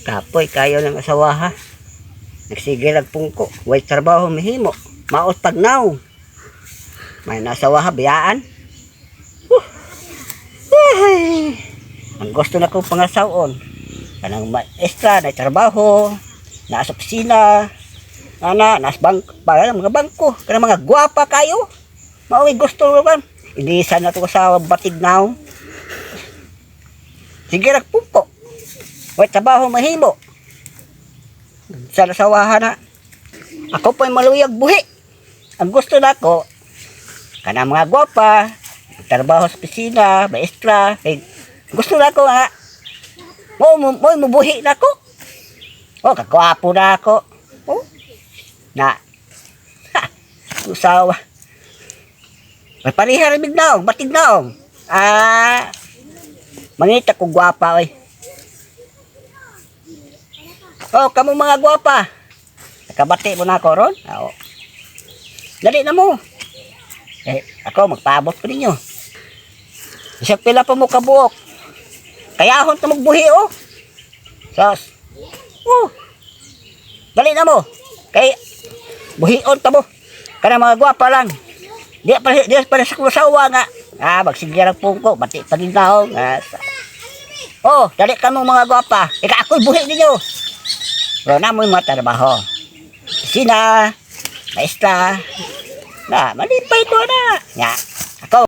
Kapoy kayo ng asawa ha. Nagsigil ang pungko. Way trabaho mahimo. Maos tagnaw. May nasawa ha biyaan. Ay, ang gusto na kong pangasawon. Kanang maestra na trabaho. Nasa opisina. Nas bangko. Mga bangko. Kanang mga gwapa kayo. Mauwi gusto naman. Inisan na ito sa batignaw. Sige pungko. Way trabaho mahimo. Sa nasawahan na. Ako po'y maluyag buhi. Ang gusto na ko, kanang mga gwapa, trabaho sa opisina, maestra, gusto na ko nga, mo'y mabuhi na ko. O, kagwapo na ako. O, na, usawa. May parihar bignaong, batignaong. Mangita ko gwapa, oy. Oh, kamu mga gwapa. Nakabati mo na ako ron? Oo. Dali na mo. Ako magpaabot ko ninyo. Isang pila pa mo kabuok. Kayahon ka magbuhi, oh. Sos. Dali na mo. Kay buhion ka mo. Kana mga gwapa lang. Di pa sa kusawa nga. Magsigyan ang pungko. Bati pa rin na, oh. Dali ka mo mga gwapa. Ako'y buhi ninyo. Pero na mo yung mga trabaho. Sina, maestra, malipay ko na. Nga, ako.